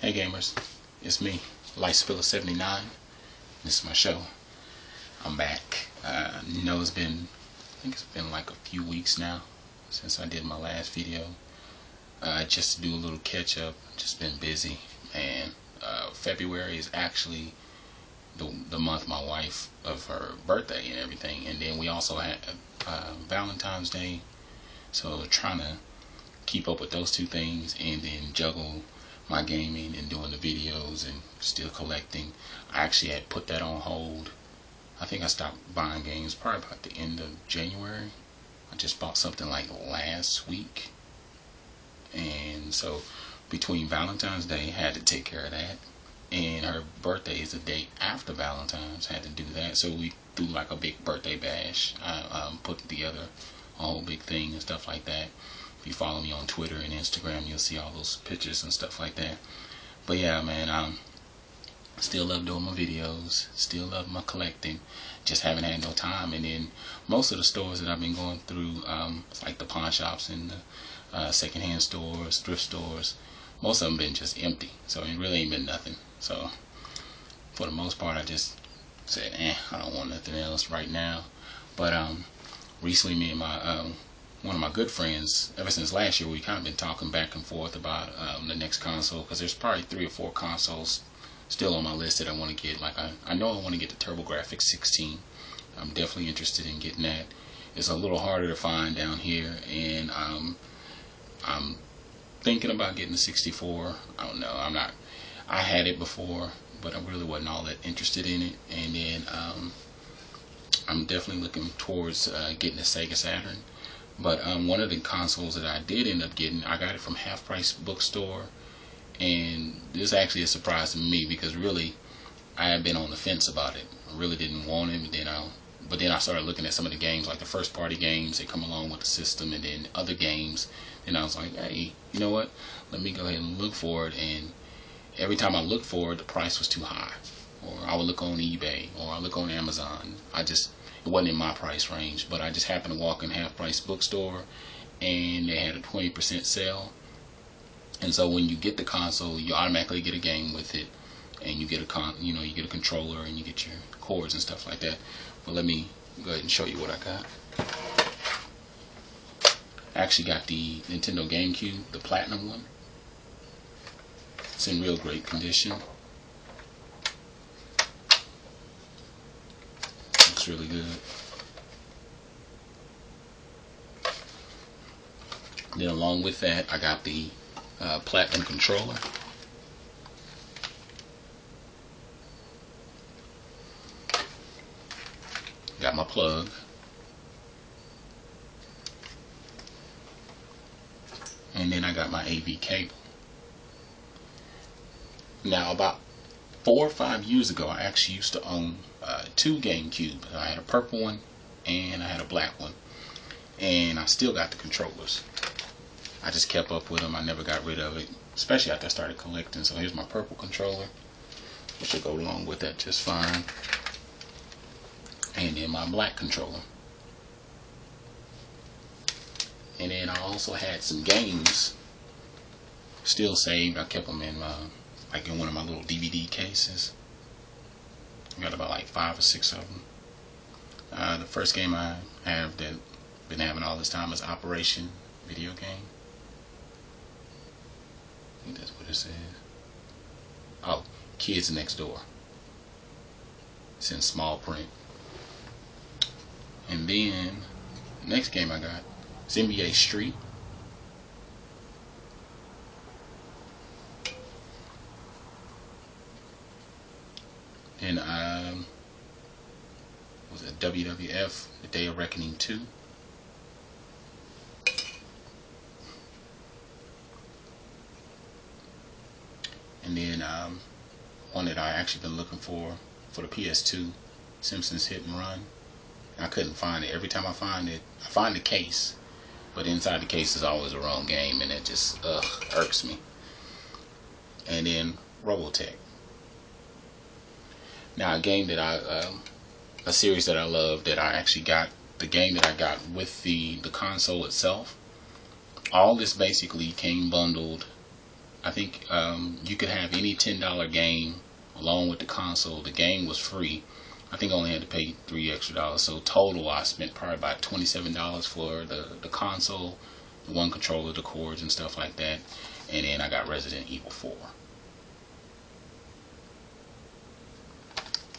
Hey gamers, it's me, Lightspiller79. This is my show. I'm back. I think it's been like a few weeks now since I did my last video. Just to do a little catch up, just been busy, man. February is actually the month my wife of her birthday and everything, and then we also had Valentine's Day, so trying to keep up with those two things and then juggle my gaming and doing the videos and still collecting. I actually had put that on hold. I think I stopped buying games probably about the end of January. I just bought something like last week, and so between Valentine's Day had to take care of that, and her birthday is the day after Valentine's, had to do that. So we threw like a big birthday bash. I put together a whole big thing and stuff like that. If you follow me on Twitter and Instagram, you'll see all those pictures and stuff like that. But yeah, man, still love doing my videos, still love my collecting, just haven't had no time. And then most of the stores that I've been going through, like the pawn shops and the secondhand stores, thrift stores, most of them been just empty, so it really ain't been nothing. So for the most part, I just said, I don't want nothing else right now. But recently, me and my one of my good friends, ever since last year, we kind of been talking back and forth about the next console, because there's probably 3 or 4 consoles still on my list that I want to get. Like I know I want to get the TurboGrafx 16. I'm definitely interested in getting that. It's a little harder to find down here, and I'm thinking about getting the 64. I don't know. I had it before, but I really wasn't all that interested in it. And then I'm definitely looking towards getting a Sega Saturn. But one of the consoles that I did end up getting, I got it from Half Price Bookstore, and this is actually a surprise to me, because really I had been on the fence about it. I really didn't want it, but then I started looking at some of the games, like the first party games that come along with the system, and then other games, and I was like, hey, you know what, let me go ahead and look for it. And every time I looked for it, the price was too high, or I would look on eBay, or I look on Amazon. It wasn't in my price range, but I just happened to walk in Half Price Bookstore, and they had a 20% sale. And so when you get the console, you automatically get a game with it, and you get you get a controller, and you get your cords and stuff like that. But let me go ahead and show you what I got. I actually got the Nintendo GameCube, the Platinum one. It's in real great condition. Looks really good. Then along with that, I got the Platinum controller. Got my plug. And then I got my AV cable. Now, about 4 or 5 years ago, I actually used to own 2 GameCubes. I had a purple one and I had a black one. And I still got the controllers. I just kept up with them. I never got rid of it, especially after I started collecting. So here's my purple controller, which will go along with that just fine. And then my black controller. And then I also had some games still saved. I kept them in like in one of my little DVD cases. I got about like 5 or 6 of them. The first game I have that been having all this time is Operation video game. I think that's what it says. Oh, Kids Next Door. It's in small print. And then the next game I got is NBA Street. And was it WWF, The Day of Reckoning 2. And then one that I actually been looking for the PS2, Simpsons Hit and Run. I couldn't find it. Every time I find it, I find the case, but inside the case is always the wrong game, and it just irks me. And then Robotech. Now, a game that a series that I love, that I actually got, the game that I got with the console itself. All this basically came bundled I think you could have any $10 game along with the console. The game was free. I think I only had to pay $3 extra. So total, I spent probably about $27 for the console, the one controller, the cords, and stuff like that. And then I got Resident Evil 4.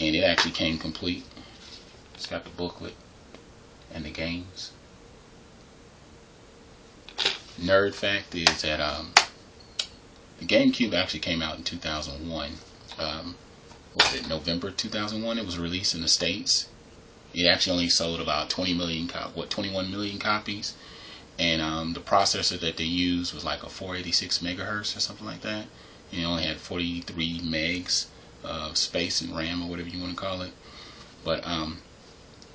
And it actually came complete. It's got the booklet and the games. Nerd fact is that the GameCube actually came out in 2001. Was it November 2001? It was released in the States. It actually only sold about 21 million copies. And the processor that they used was like a 486 megahertz or something like that. And it only had 43 megs of space and RAM or whatever you want to call it. But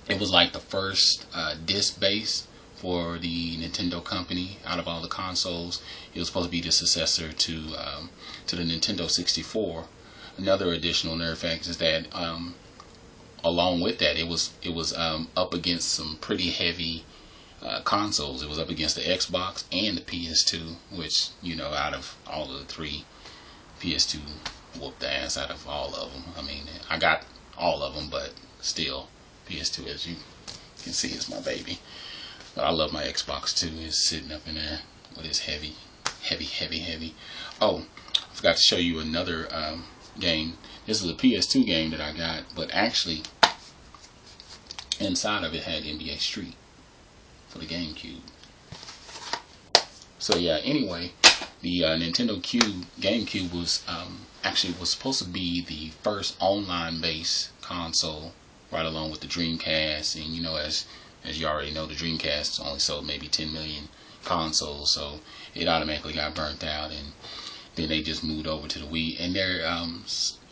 it was like the first disc base for the Nintendo company out of all the consoles. It was supposed to be the successor to the Nintendo 64. Another additional nerd fact is that along with that, it was up against some pretty heavy consoles. It was up against the Xbox and the PS2, which, you know, out of all of the three, PS2 whooped the ass out of all of them. I mean, I got all of them, but still, PS2, as you can see, is my baby. But I love my Xbox too. It's sitting up in there with its heavy. Oh, I forgot to show you another game. This is a PS2 game that I got, but actually inside of it had NBA Street for the GameCube. So yeah, anyway, the Nintendo GameCube was actually was supposed to be the first online-based console, right along with the Dreamcast. And you know, as you already know, the Dreamcast only sold maybe 10 million consoles, so it automatically got burnt out, and then they just moved over to the Wii. And there,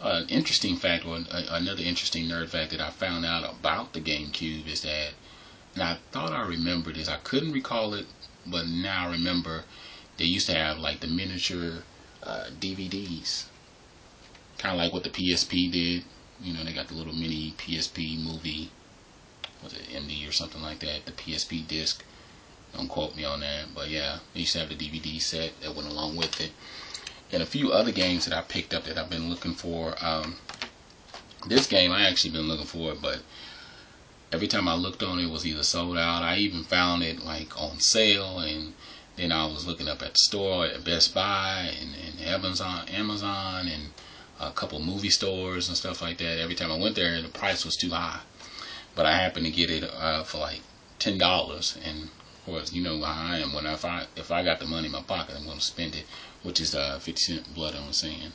an interesting fact, or another interesting nerd fact that I found out about the GameCube is that, and I thought I remembered this, I couldn't recall it, but now I remember, they used to have like the miniature DVDs, kind of like what the PSP did. You know, they got the little mini PSP movie, was it MD or something like that, the PSP disc. Don't quote me on that, but yeah, they used to have the DVD set that went along with it. And a few other games that I picked up that I've been looking for. This game I actually been looking for it, but every time I looked on it, it was either sold out. I even found it like on sale, and then I was looking up at the store at Best Buy and Amazon and a couple movie stores and stuff like that. Every time I went there, the price was too high. But I happened to get it for like $10, and of course, you know how I am. When if I got the money in my pocket, I'm going to spend it, which is 50 cent blood on the sand.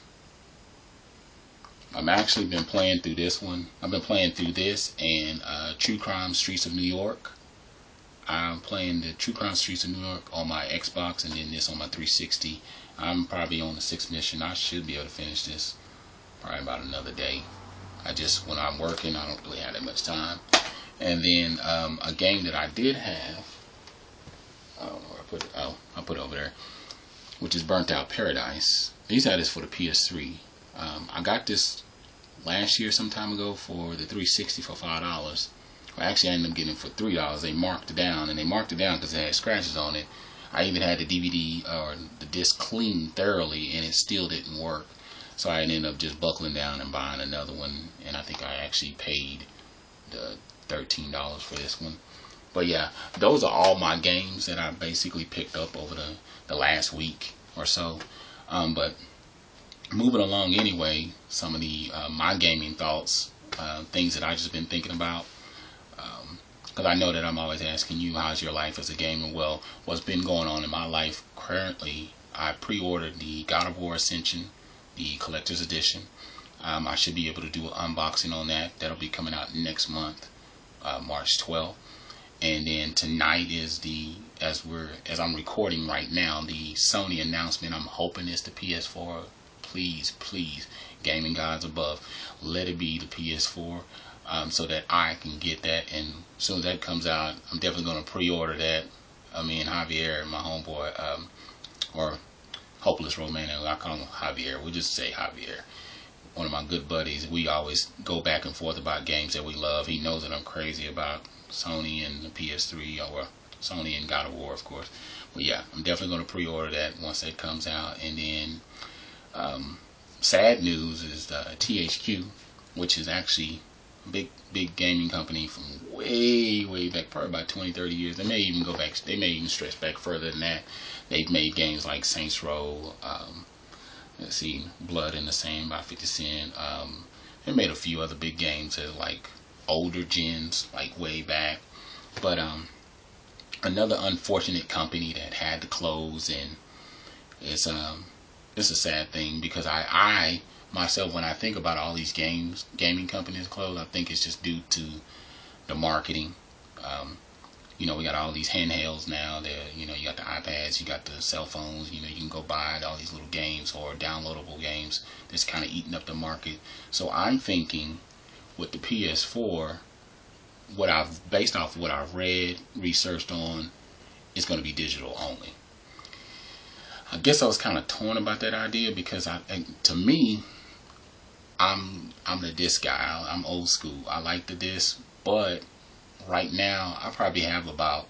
I've actually been playing through this one. I've been playing through this and True Crime Streets of New York. I'm playing the True Crime Streets of New York on my Xbox, and then this on my 360. I'm probably on the 6th mission. I should be able to finish this probably about another day. When I'm working, I don't really have that much time. And then a game that I did have, I don't know where I put it. Oh, I put it over there, which is Burnt Out Paradise. These had this for the PS3. I got this last year, some time ago, for the 360 for $5. Well, actually, I ended up getting it for $3. They marked it down, and they marked it down because it had scratches on it. I even had the DVD or the disc cleaned thoroughly, and it still didn't work. So I ended up just buckling down and buying another one, and I think I actually paid the $13 for this one. But yeah, those are all my games that I basically picked up over the last week or so. But moving along anyway, some of the my gaming thoughts, things that I just been thinking about. Because I know that I'm always asking you, how's your life as a gamer? Well, what's been going on in my life currently, I pre-ordered the God of War Ascension, the collector's edition. I should be able to do an unboxing on that. That'll be coming out next month, March 12th. And then tonight is as I'm recording right now, the Sony announcement. I'm hoping it's the PS4. Please, gaming gods above, let it be the PS4, so that I can get that. And as soon as that comes out, I'm definitely going to pre-order that. Me and Javier, my homeboy, or Hopeless Romantic, I call him Javier. We'll just say Javier. One of my good buddies. We always go back and forth about games that we love. He knows that I'm crazy about Sony and the PS3, or Sony and God of War, of course. But yeah, I'm definitely going to pre-order that once that comes out. And then sad news is THQ, which is actually a big gaming company from way back, probably about 20-30 years. They may even go back, they may even stretch back further than that. They've made games like Saints Row, let's see, Blood in the Sand by 50 Cent. They made a few other big games that are like older gens, like way back. But another unfortunate company that had to close, and it's a sad thing, because I myself, when I think about all these gaming companies close, I think it's just due to the marketing. We got all these handhelds now. You got the iPads, you got the cell phones. You can go buy all these little games or downloadable games that's kind of eating up the market. So I'm thinking with the PS4, based off what I've read, researched on, it's going to be digital only. I guess I was kind of torn about that idea, because to me, I'm the disc guy. I'm old school. I like the disc, but right now I probably have about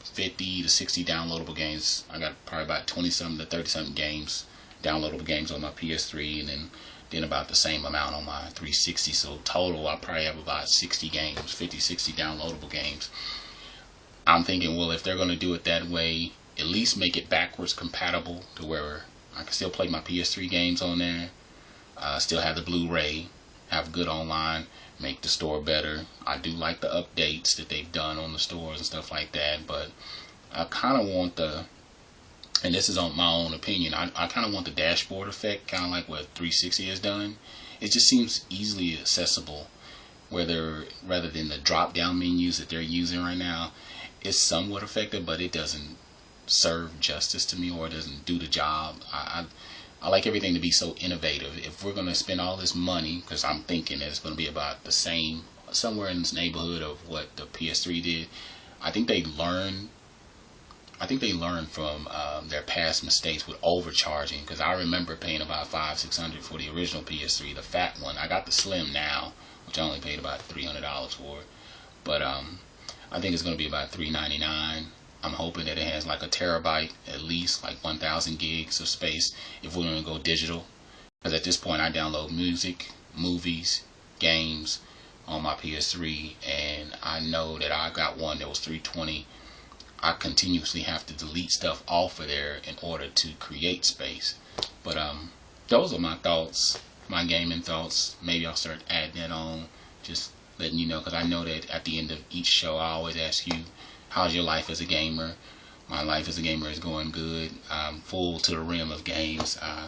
50 to 60 downloadable games. I got probably about 20 something to 30 something games, downloadable games on my PS3, and then about the same amount on my 360. So total, I probably have about 60 games, 50, 60 downloadable games. I'm thinking, well, if they're going to do it that way, at least make it backwards compatible to where I can still play my PS3 games on there, still have the Blu-ray, have good online, make the store better. I do like the updates that they've done on the stores and stuff like that, but I kind of want and this is on my own opinion, I kind of want the dashboard effect, kind of like what 360 has done. It just seems easily accessible, rather than the drop down menus that they're using right now. It's somewhat effective, but it doesn't serve justice to me, or it doesn't do the job. I like everything to be so innovative. If we're going to spend all this money, because I'm thinking that it's going to be about the same, somewhere in this neighborhood of what the PS3 did, I think they learned from their past mistakes with overcharging. Because I remember paying about $500-600 for the original PS3, the fat one. I got the Slim now, which I only paid about $300 for. But I think it's going to be about $399. I'm hoping that it has like a terabyte, at least like 1,000 gigs of space if we're going to go digital. Because at this point I download music, movies, games on my PS3, and I know that I got one that was 320. I continuously have to delete stuff off of there in order to create space. But those are my thoughts, my gaming thoughts. Maybe I'll start adding that on, just letting you know, because I know that at the end of each show I always ask you, how's your life as a gamer? My life as a gamer is going good. I'm full to the rim of games. I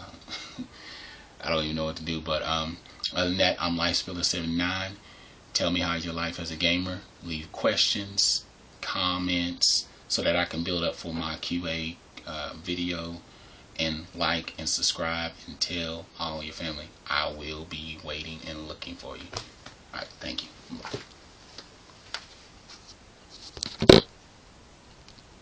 don't even know what to do. But other than that, I'm LifeSpiller79. Tell me how's your life as a gamer. Leave questions, comments, so that I can build up for my QA video. And like and subscribe and tell all your family. I will be waiting and looking for you. Alright, thank you. Bye.